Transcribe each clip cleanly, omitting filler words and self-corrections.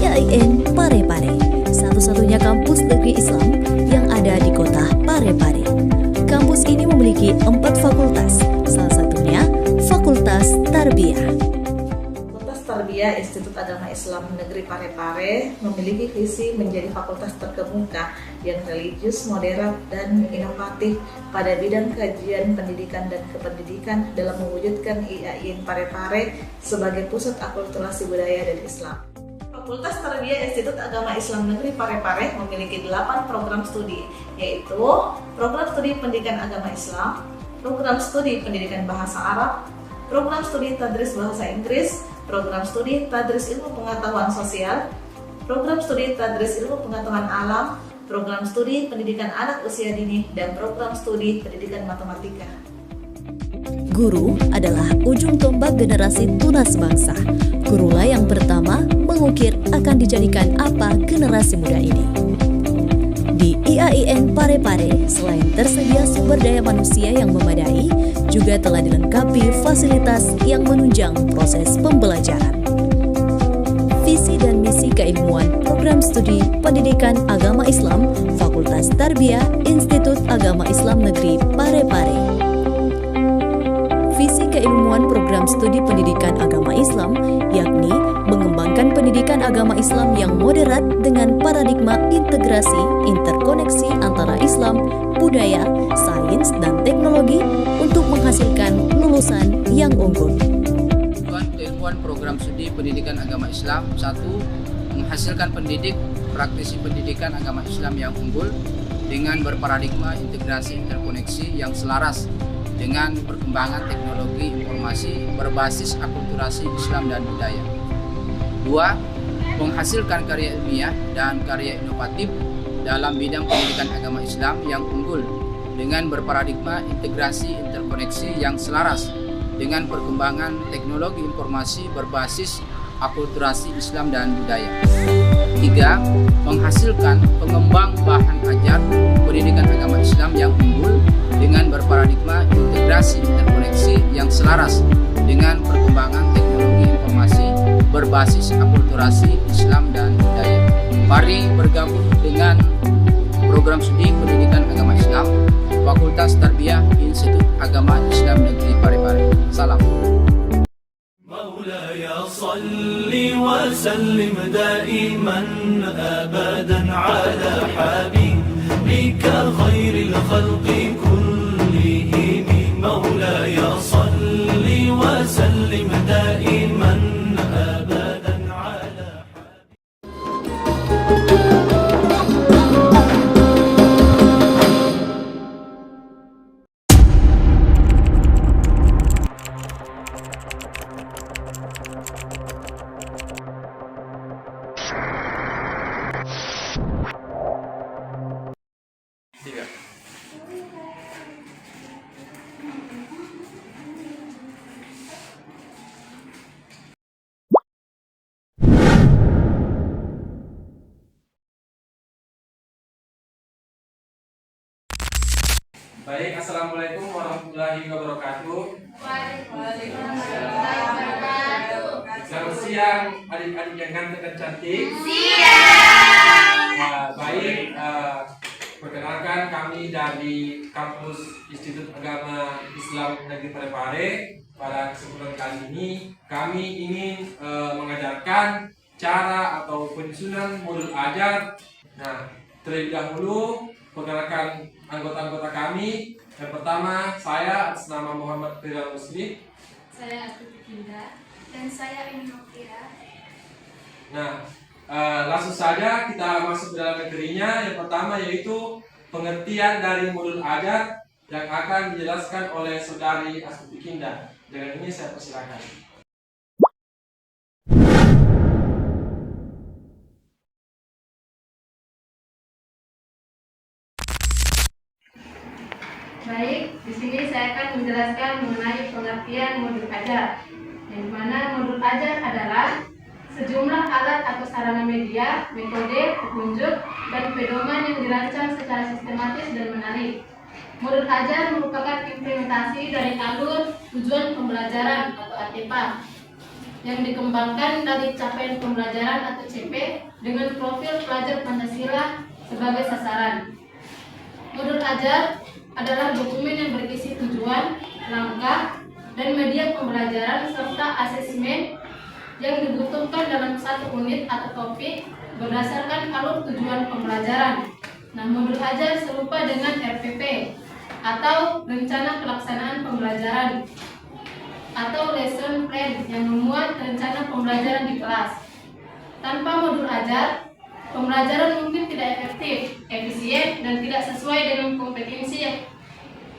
IAIN Parepare, satu-satunya kampus negeri Islam yang ada di kota Parepare. Kampus ini memiliki 4 fakultas, salah satunya Fakultas Tarbiyah. Fakultas Tarbiyah Institut Agama Islam Negeri Parepare memiliki visi menjadi fakultas terkemuka yang religius, moderat, dan inovatif pada bidang kajian pendidikan dan kependidikan dalam mewujudkan IAIN Parepare sebagai pusat akulturasi budaya dan Islam. Fakultas Tarbiyah Institut Agama Islam Negeri Parepare memiliki 8 program studi, yaitu program studi pendidikan agama Islam, program studi pendidikan bahasa Arab, program studi tadris bahasa Inggris, program studi tadris ilmu pengetahuan sosial, program studi tadris ilmu pengetahuan alam, program studi pendidikan anak usia dini, dan program studi pendidikan matematika. Guru adalah ujung tombak generasi tunas bangsa. Gurulah yang pertama mengukir akan dijadikan apa generasi muda ini. Di IAIN Parepare, selain tersedia sumber daya manusia yang memadai, juga telah dilengkapi fasilitas yang menunjang proses pembelajaran. Visi dan misi keilmuan program studi pendidikan agama Islam Fakultas Tarbiyah Institut Agama Islam Negeri Parepare. Visi keilmuan program studi pendidikan agama Islam yakni mengembangkan pendidikan agama Islam yang moderat dengan paradigma integrasi interkoneksi antara Islam, budaya, sains, dan teknologi untuk menghasilkan lulusan yang unggul. Keilmuan program studi pendidikan agama Islam 1. Menghasilkan pendidik praktisi pendidikan agama Islam yang unggul dengan berparadigma integrasi interkoneksi yang selaras dengan perkembangan teknologi informasi berbasis akulturasi Islam dan budaya. 2. Menghasilkan karya ilmiah dan karya inovatif dalam bidang pendidikan agama Islam yang unggul dengan berparadigma integrasi interkoneksi yang selaras dengan perkembangan teknologi informasi berbasis akulturasi Islam dan budaya. 3. Menghasilkan pengembang bahan ajar pendidikan agama Islam yang unggul dengan berparadigma integrasi interkoneksi yang selaras dengan perkembangan teknologi informasi berbasis akulturasi Islam dan budaya. Mari bergabung dengan program studi pendidikan agama Islam Fakultas Tarbiyah Institut Agama Islam Negeri Parepare. Salam. مولاي صل وسلم دائما أبدا على حبيبك خير الخلق كلهم مولاي صل وسلم دائما أبدا على Baik, Assalamualaikum warahmatullahi wabarakatuh. Selamat siang adik-adik yang ganteng dan cantik. Baik, perkenalkan kami dari kampus Institut Agama Islam Negeri Parepare. Pada kesempatan kali ini kami ingin mengajarkan cara atau penyusunan modul ajar. Nah, terlebih dahulu perkenalkan anggota-anggota kami. Yang pertama, saya atas nama Muhammad Rizal Muslim. Saya Astuti Kinda. Dan saya Eni Nokira. Nah, langsung saja kita masuk ke dalam materinya. Yang pertama yaitu pengertian dari modul ajar yang akan dijelaskan oleh Saudari Astuti Kinda. Dengan ini saya persilakan. Baik, di sini saya akan menjelaskan mengenai pengertian modul ajar. Yang mana modul ajar adalah sejumlah alat atau sarana media, metode, petunjuk, dan pedoman yang dirancang secara sistematis dan menarik. Modul ajar merupakan implementasi dari alur tujuan pembelajaran atau ATPA yang dikembangkan dari capaian pembelajaran atau CP dengan profil pelajar Pancasila sebagai sasaran. Modul ajar adalah dokumen yang berisi tujuan, langkah, dan media pembelajaran serta asesmen yang dibutuhkan dalam satu unit atau topik berdasarkan alur tujuan pembelajaran. Nah, modul ajar serupa dengan RPP atau rencana pelaksanaan pembelajaran atau lesson plan yang memuat rencana pembelajaran di kelas. Tanpa modul ajar, pembelajaran mungkin tidak efektif, efisien, dan tidak sesuai dengan kompetensi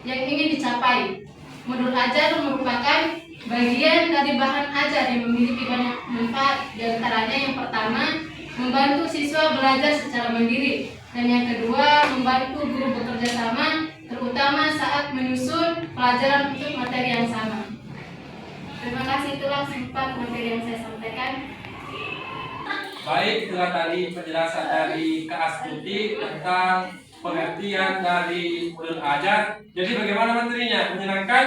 yang ingin dicapai. Modul ajar merupakan bagian dari bahan ajar yang memiliki banyak manfaat. Di antaranya yang pertama, membantu siswa belajar secara mandiri, dan yang kedua, membantu guru bekerja sama, terutama saat menyusun pelajaran untuk materi yang sama. Terima kasih, itulah singkat materi yang saya sampaikan. Baik, itulah tadi penjelasan dari Kak Astuti tentang pengertian dari modul ajar. Jadi bagaimana materinya? Menyenangkan?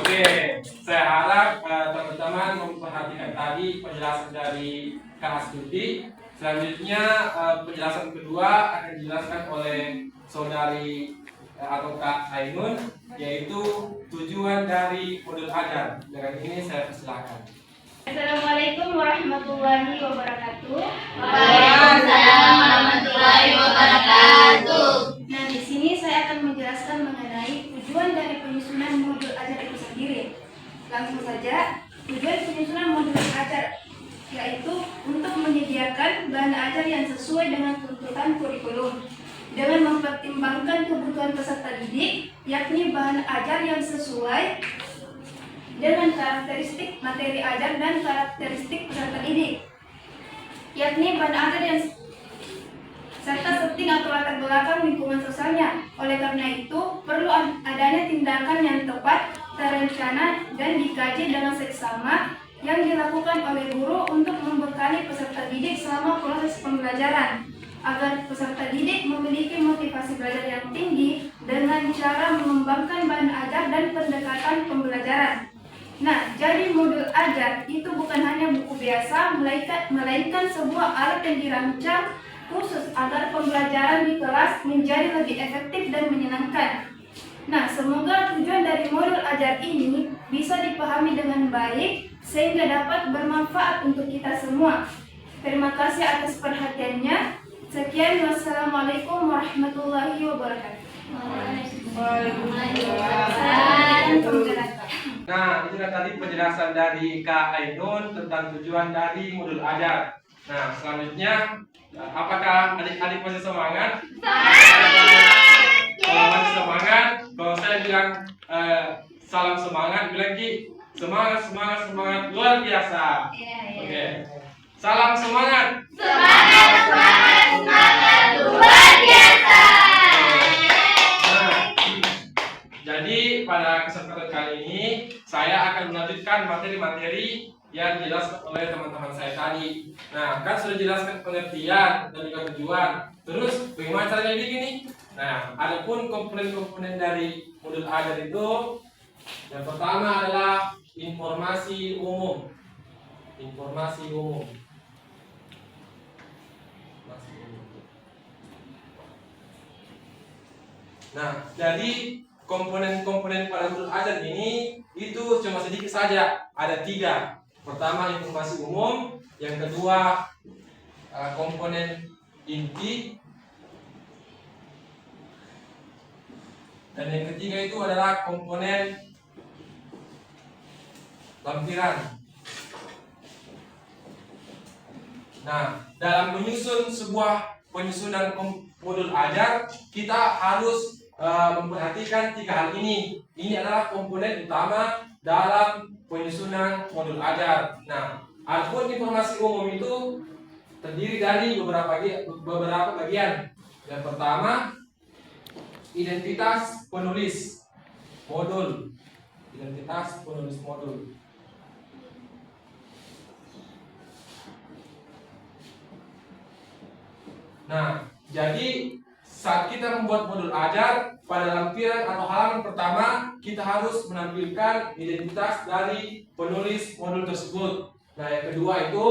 Oke, saya harap teman-teman memperhatikan tadi penjelasan dari Kak Astuti. Selanjutnya penjelasan kedua akan dijelaskan oleh saudari atau Kak Ainun, yaitu tujuan dari modul ajar. Dengan ini saya persilakan. Assalamualaikum warahmatullahi wabarakatuh. Waalaikumsalam warahmatullahi wabarakatuh. Nah, di sini saya akan menjelaskan mengenai tujuan dari penyusunan modul ajar itu sendiri. Langsung saja, tujuan penyusunan modul ajar yaitu untuk menyediakan bahan ajar yang sesuai dengan tuntutan kurikulum dengan mempertimbangkan kebutuhan peserta didik, yakni bahan ajar yang sesuai dengan karakteristik materi ajar dan karakteristik peserta didik, yakni bahan ajar yang serta setting atau latar belakang lingkungan sosialnya. Oleh karena itu, perlu adanya tindakan yang tepat, terencana, dan dikaji dengan seksama yang dilakukan oleh guru untuk membekali peserta didik selama proses pembelajaran, agar peserta didik memiliki motivasi belajar yang tinggi dengan cara mengembangkan bahan ajar dan pendekatan pembelajaran. Nah, jadi modul ajar itu bukan hanya buku biasa, melainkan sebuah alat yang dirancang khusus agar pembelajaran di kelas menjadi lebih efektif dan menyenangkan. Nah, semoga tujuan dari modul ajar ini bisa dipahami dengan baik sehingga dapat bermanfaat untuk kita semua. Terima kasih atas perhatiannya. Sekian, wassalamualaikum warahmatullahi wabarakatuh. Nah, itulah tadi penjelasan dari Kak Ainun tentang tujuan dari modul ajar. Nah, selanjutnya, apakah adik-adik masih semangat? Kalau masih semangat, kalau saya bilang salam semangat, bilang Ki, semangat, semangat, semangat, luar biasa. Oke. Salam semangat. Semangat, semangat, semangat, luar biasa. Nah, jadi pada kesempatan kali ini saya akan melanjutkan materi-materi yang dijelaskan oleh teman-teman saya tadi. Nah, kan sudah jelaskan pengertian dan juga tujuan. Terus bagaimana caranya bikin nih? Nah, adapun komponen-komponen dari modul ajar itu, yang pertama adalah informasi umum. Informasi umum. Nah, jadi komponen-komponen pada modul ajar ini itu cuma sedikit saja, ada 3. Pertama informasi umum, yang kedua komponen inti, dan yang ketiga itu adalah komponen lampiran. Nah, dalam menyusun sebuah penyusunan modul ajar, kita harus memperhatikan 3 hal ini. Ini adalah komponen utama dalam penyusunan modul ajar. Nah, adapun informasi umum itu terdiri dari beberapa bagian. Yang pertama, identitas penulis modul. Identitas penulis modul. Nah, jadi saat kita membuat modul ajar, pada lampiran atau halaman pertama kita harus menampilkan identitas dari penulis modul tersebut. Nah, yang kedua itu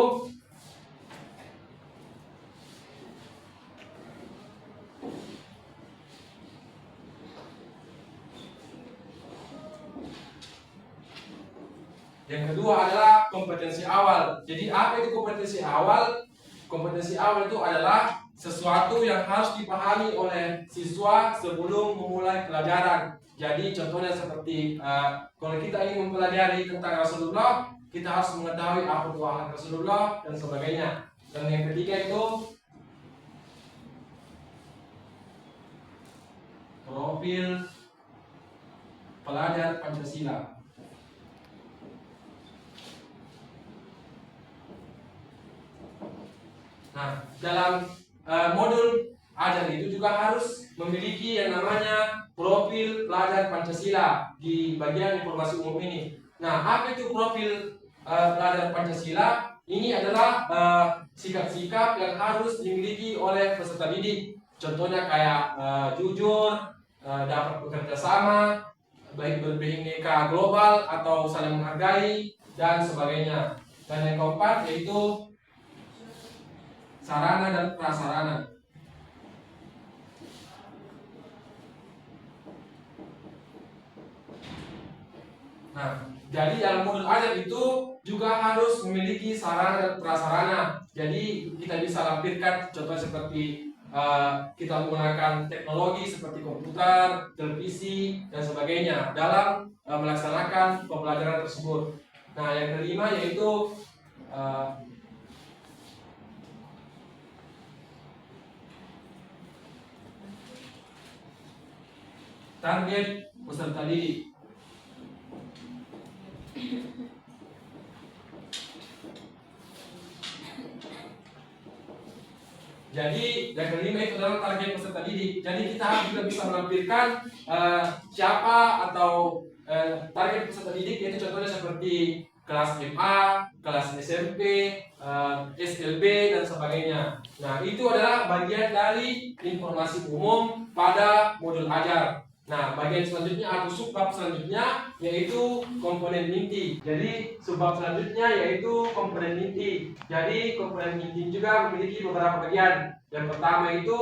adalah kompetensi awal. Jadi apa itu kompetensi awal? Kompetensi awal itu adalah sesuatu yang harus dipahami oleh siswa sebelum memulai pelajaran. Jadi contohnya seperti kalau kita ingin mempelajari tentang Rasulullah, kita harus mengetahui apa itu akhlak Rasulullah dan sebagainya. Dan yang ketiga itu profil pelajar Pancasila. Nah, dalam modul ajar itu juga harus memiliki yang namanya profil pelajar Pancasila di bagian informasi umum ini. Nah, apa itu profil pelajar Pancasila? Ini adalah sikap-sikap yang harus dimiliki oleh peserta didik. Contohnya kayak jujur, dapat bekerja sama, baik berbineka global atau saling menghargai dan sebagainya. Dan yang keempat yaitu sarana dan prasarana. Nah, jadi dalam modul ajar itu juga harus memiliki sarana dan prasarana. Jadi kita bisa lampirkan contoh seperti kita menggunakan teknologi seperti komputer, televisi dan sebagainya dalam melaksanakan pembelajaran tersebut. Nah, yang kelima yaitu target peserta didik. Jadi yang kelima itu adalah target peserta didik. Jadi kita juga bisa menampilkan siapa atau target peserta didik, yaitu contohnya seperti kelas MA, kelas SMP, SLB dan sebagainya. Nah, itu adalah bagian dari informasi umum pada modul ajar. Nah, bagian selanjutnya atau subbab selanjutnya yaitu komponen inti. Jadi subbab selanjutnya yaitu komponen inti. Jadi komponen inti juga memiliki beberapa bagian. Yang pertama itu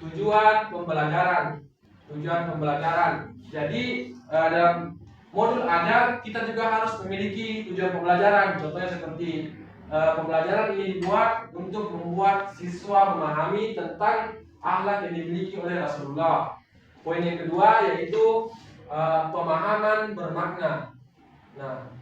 tujuan pembelajaran. Tujuan pembelajaran. Jadi dalam modul ajar kita juga harus memiliki tujuan pembelajaran. Contohnya seperti pembelajaran ini dibuat untuk membuat siswa memahami tentang akhlak yang dimiliki oleh Rasulullah. Poin yang kedua yaitu pemahaman bermakna. Nah,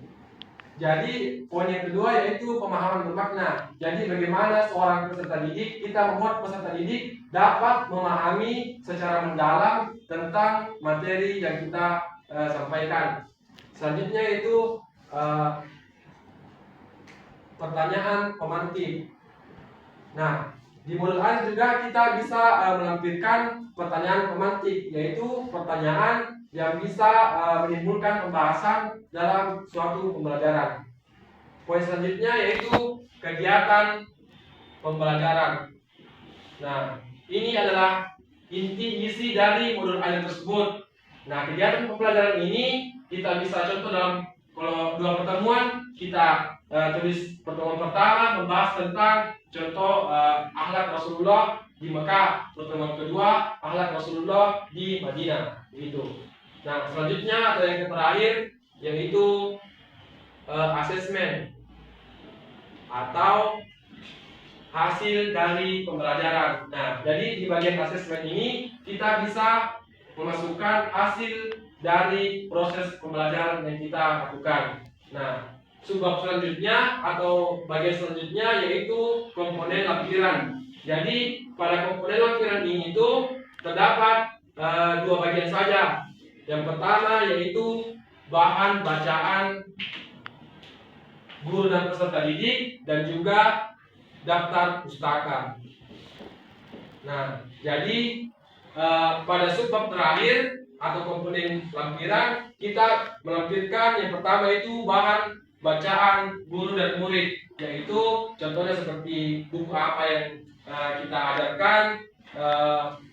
jadi poin yang kedua yaitu pemahaman bermakna. Jadi bagaimana seorang peserta didik, kita membuat peserta didik dapat memahami secara mendalam tentang materi yang kita sampaikan. Selanjutnya yaitu pertanyaan pemantik. Nah, di modul ajar juga kita bisa melampirkan pertanyaan pemantik, yaitu pertanyaan yang bisa menimbulkan pembahasan dalam suatu pembelajaran. Poin selanjutnya yaitu kegiatan pembelajaran. Nah, ini adalah inti isi dari modul ajar tersebut. Nah, kegiatan pembelajaran ini kita bisa contoh dalam kalau dua pertemuan kita tulis pertemuan pertama membahas tentang contoh akhlak Rasulullah di Mekah, pertemuan kedua akhlak Rasulullah di Madinah, begitu. Nah, selanjutnya atau yang terakhir yaitu asesmen atau hasil dari pembelajaran. Nah, jadi di bagian asesmen ini kita bisa memasukkan hasil dari proses pembelajaran yang kita lakukan. Nah, subbab selanjutnya atau bagian selanjutnya yaitu komponen lampiran. Jadi pada komponen lampiran ini itu terdapat dua bagian saja. Yang pertama yaitu bahan bacaan guru dan peserta didik dan juga daftar pustaka. Nah, jadi pada subbab terakhir atau komponen lampiran kita melampirkan yang pertama itu bahan bacaan guru dan murid, yaitu contohnya seperti buku apa yang kita ajarkan,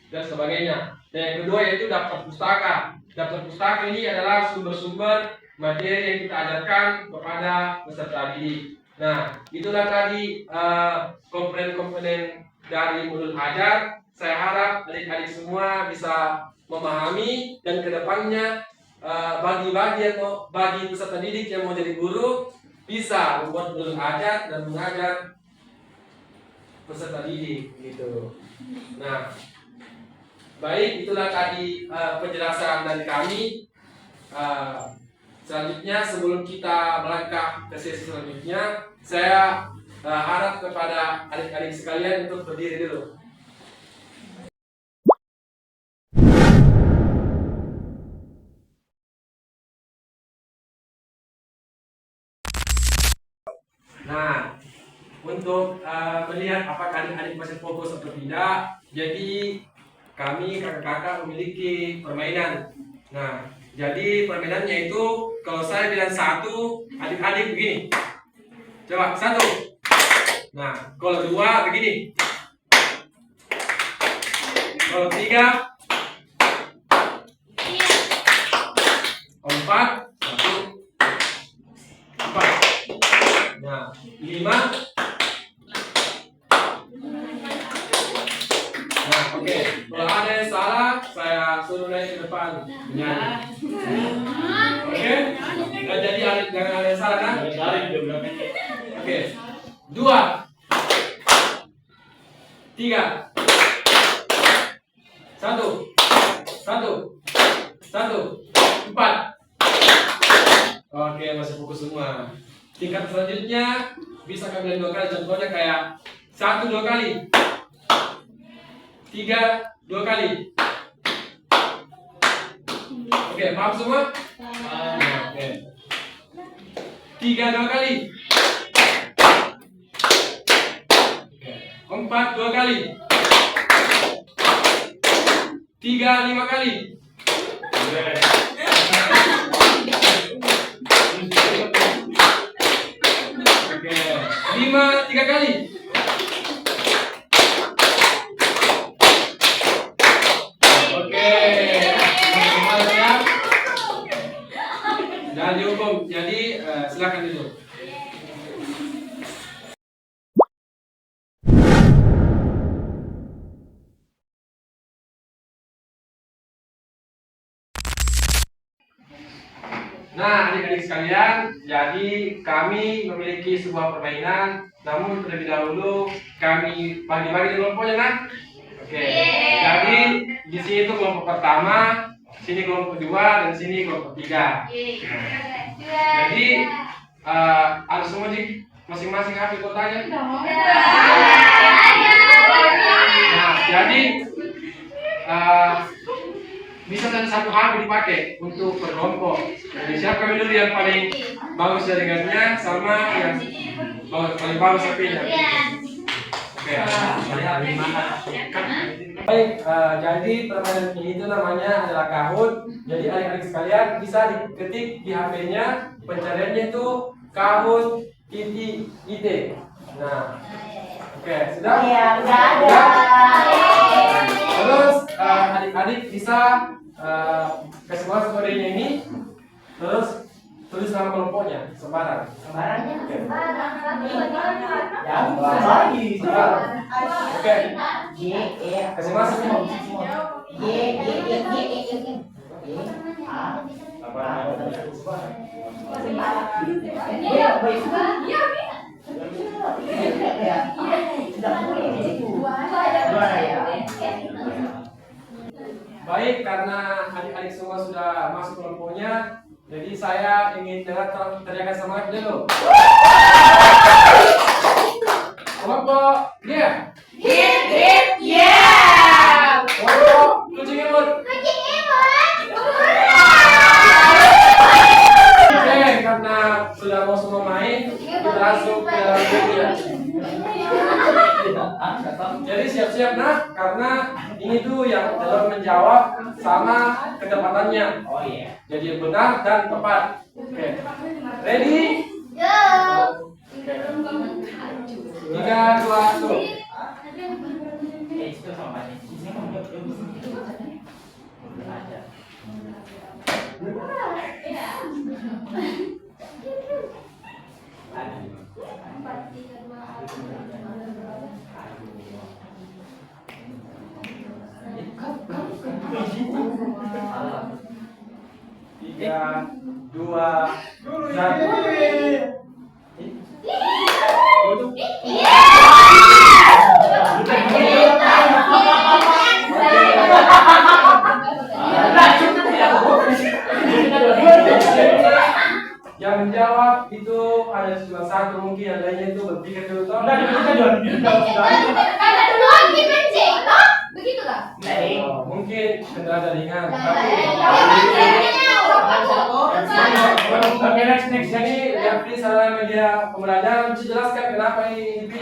dan sebagainya. Dan yang kedua yaitu daftar pustaka. Daftar pustaka ini adalah sumber-sumber materi yang kita ajarkan kepada peserta didik. Nah, itulah tadi komponen-komponen dari modul ajar. Saya harap adik-adik semua bisa memahami dan kedepannya bagi peserta didik yang mau jadi guru bisa membuat modul ajar dan mengajar peserta didik gitu. Nah, baik, itulah tadi penjelasan dari kami. Selanjutnya sebelum kita melangkah ke sesi selanjutnya, saya harap kepada adik-adik sekalian untuk berdiri dulu. Nah, untuk melihat apakah adik-adik masih fokus atau tidak, jadi kami kakak-kakak memiliki permainan. Nah, jadi permainannya itu kalau saya bilang 1, adik-adik begini. Coba 1. Nah, kalau 2 begini. Kalau 3, 4, 4. Nah, 5. Nah, oke. Kalau ada yang salah, saya suruh naik ke depan menyanyi. Oke? Nah, jadi jangan ada yang salah kan? Oke. 2, 3, 1, 4. Oke, masih fokus semua. Tingkat selanjutnya bisa kalian 2 kali, contohnya kayak 1 2 kali, 3 2 kali. Oke, paham semua? Oke. 3 2 kali. 4 2 kali. 3 5 kali. Oke, 5 3 kali. Oke, semua siap? Jangan dihukum, jadi silakan duduk. Nah, adik-adik sekalian, jadi kami memiliki sebuah permainan, namun terlebih dahulu kami bagi-bagi kelompoknya, nah. Oke. Jadi di sini itu kelompok pertama, sini kelompok kedua, dan sini kelompok 3. Jadi harus semua di masing-masing hafal kotanya. Nah, jadi bisa satu hal dipakai untuk berkelompok. Jadi siapa dulu yang paling bagus jaringannya sama yang paling bagus sapinya. Oke. Baik, jadi permainan ini itu namanya adalah kahut. Jadi adik-adik sekalian bisa diketik di HP-nya, pencariannya itu kahut IT. Nah, oke, sudah? Iya, sudah ada. Terus adik-adik bisa kasih masuk kodenya ini, terus tulis nama kelompoknya sembarang. Sembarangnya? Ya, lagi. Oke. Kasih masuk semua. Baik, karena adik-adik semua sudah masuk kelompoknya, jadi saya ingin dengar teriakan semangat dulu. Kelompok dia. Kelompok kucing imut. Oke, karena sudah mau semua main, kita langsung ke dalam media. Jadi siap-siap nah, karena ini tuh yang dalam menjawab sama ketepatannya. Oh iya. Jadi benar dan tepat. Oke. Ready? Go. 3 2 1. Tiga, dua, satu. Yang menjawab itu ada cuma satu, mungkin yang lainnya itu berpikir dulu. Begitu lah. Mungkin kendala jaringan. Oke, next. Jadi Yapri sarana media pembelajaran bisa jelaskan kenapa ini IP?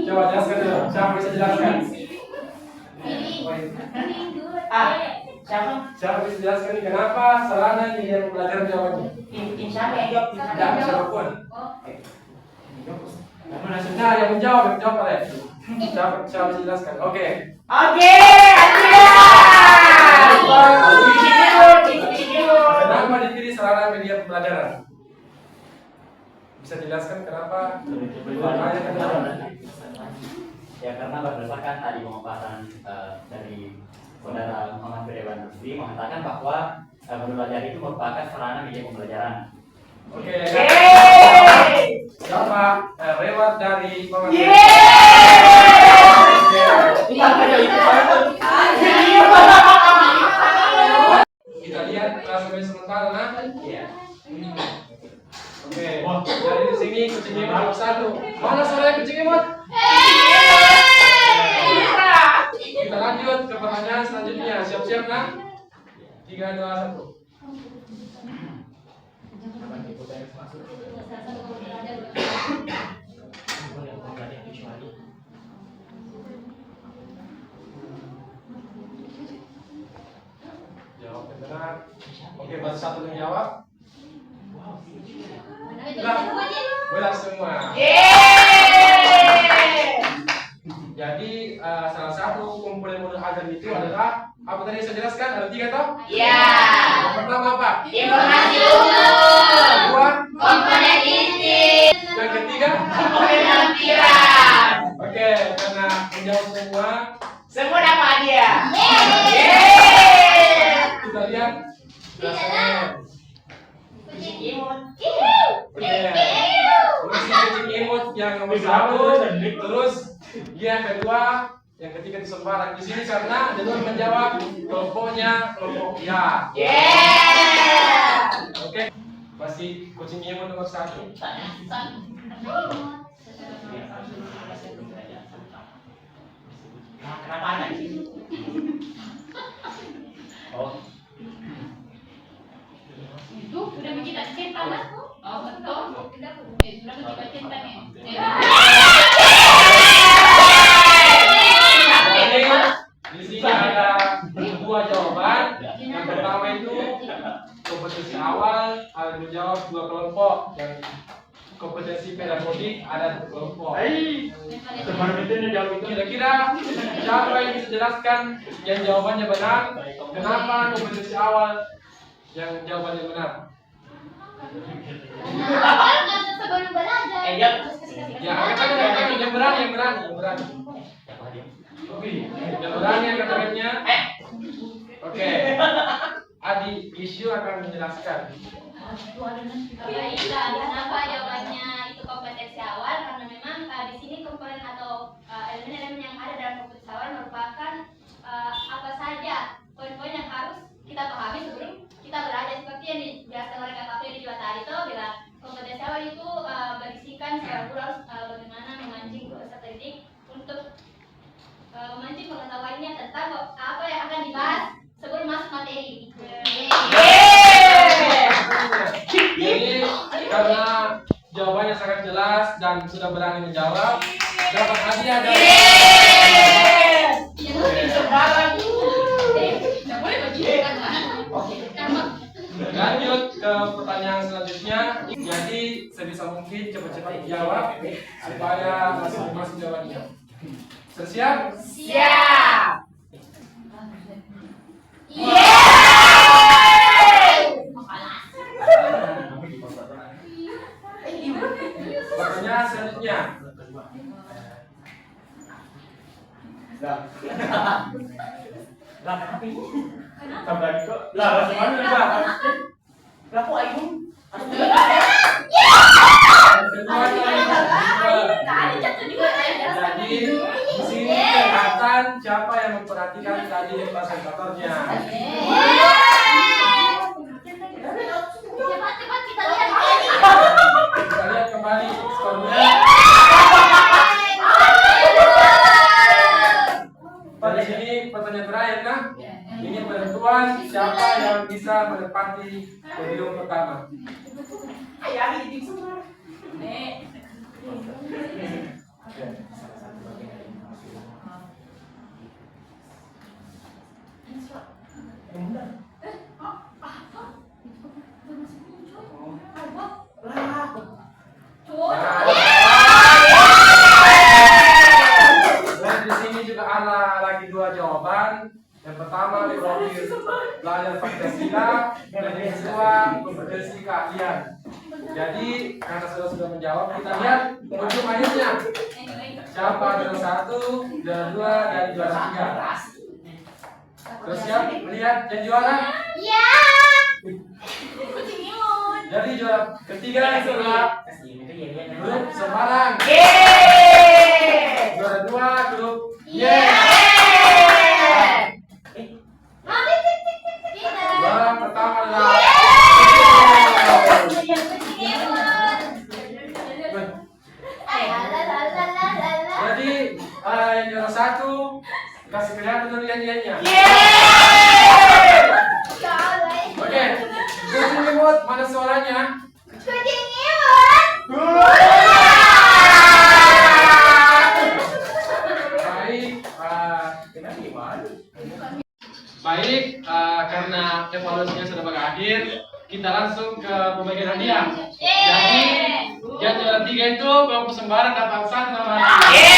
Coba jelaskan dulu. Siapa bisa jelaskan? Siapa bisa jelaskan ini kenapa sarana media pembelajaran jawabannya? Siapa yang jawab? Tidak, siapapun. Nah, yang menjawab oleh siapa bisa jelaskan? Oke. Kenapa dipilih sarana media pembelajaran? Bisa jelaskan kenapa? Ya karena berdasarkan tadi pemaparan dari Saudara Muhammad Firdaus Rusdi mengatakan bahwa belajar itu merupakan sarana media pembelajaran. Oke. Siapa lewat dari Muhammad? Kita lihat sampai sementara nah. Oke. Dari di sini kucing imut satu. Mana suara kucing imut? Kita lanjut ke pertanyaan selanjutnya. Siap-siap nah. 3, 2, 1. Jawab yang benar. Oke, baru satu yang jawab. Benar semua. Jadi salah satu komponen modul ajar itu adalah apa tadi saya jelaskan? Ada 3 toh? Ya. Yang pertama apa? Informasi umum. Kedua, Komponen inti. yang ketiga. Komponen lampiran. Oke, karena menjawab semua dapat dia. kita lihat dasarnya. Kucing imut. Oke. Fungsi kucing imut yang nomor 1, terus yang kedua, yang ketiga itu sembarang di sini karena jalur menjawab kelompoknya kelompok ya. Oke. Masih kucing imut nomor 1. Kenapa anak? Oh. Itu udah bikin cinta lah. Oh betul. Sudah bikin cinta nih. Di sini ada 2 jawaban. Yang pertama itu kompetensi awal ada menjawab 2 kelompok. Yang kompetensi pedagogik ada 1 kelompok. Kira-kira siapa yang bisa jelaskan yang jawabannya benar? Kenapa kompetensi awal yang jawabannya benar? Sebelum belajar. Ya, angkat yang berani. Oke, yang berani angkat tangannya. Oke. Adi Isyu akan menjelaskan. Kenapa jawabannya itu kompetensi awal? Karena memang di sini komponen atau elemen-elemen yang ada dalam kompetensi awal merupakan apa saja poin-poin yang harus kita pahami sebelum kita belajar, seperti yang dijelaskan oleh Kak Kapri di Jawa tadi itu bila kompetensi awal itu berisikan secara guru harus bagaimana memancing peserta didik untuk memancing pengetahuannya tentang apa yang akan dibahas sebelum masuk materi. Jadi karena jawabannya sangat jelas dan sudah berani menjawab, dapat hadiah dari lanjut ke pertanyaan selanjutnya. Jadi sebisa mungkin cepat-cepat dijawab supaya masing-masing jawabannya. Siap? Siap. Fotonya selanjutnya. Lah kenapa ini? Tambah kok. Lah bagaimana Pak? Lah kok aing? Jadi di sini kelihatan siapa yang memperhatikan tadi presentatornya. Cepat kita lihat. Kita lihat kembali skornya. Pada sini pertanyaan terakhir kan? Ini penentuan siapa yang bisa menepati podium pertama. Dan di sini juga ada lagi dua jawaban. Yang pertama diprofil belajar Pancasila dan yang kedua kompetensi keahlian. Jadi karena sudah menjawab, kita lihat ujung akhirnya siapa juara 1, juara 2 dan juara 3. Terus siap melihat yang juara? Ya. Jadi juara ketiga adalah grup Semarang. Juara 2 grup juara pertama adalah jadi yang juara 1 kasih kelihatan dulu nyanyiannya. Oke, kucing imut mana suaranya? Baik, karena evaluasinya sudah berakhir, kita langsung ke pembagian hadiah. Jadi, yang juara 3 itu kelompok Sembarang dapat 1 nama hadiah.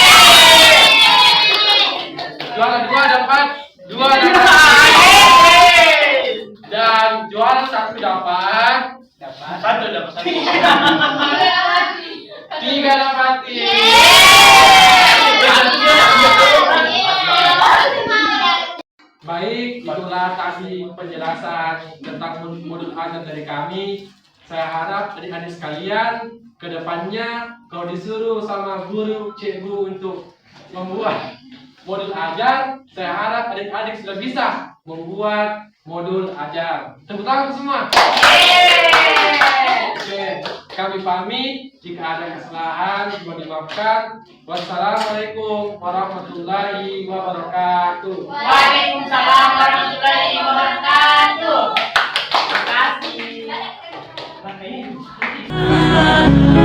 Juara 2 dapat 2 nama hadiah. Dan juara 1 dapat 1. 3 dapat. Baik, itulah tadi penjelasan tentang modul ajar dari kami. Saya harap adik-adik sekalian kedepannya kalau disuruh sama guru, cikgu untuk membuat modul ajar, saya harap adik-adik sudah bisa membuat modul ajar. Tepuk tangan semua. Oke, kami pamit. Jika ada kesalahan, mohon dimaafkan. Wassalamualaikum warahmatullahi wabarakatuh. Waalaikumsalam warahmatullahi wabarakatuh. Terima kasih.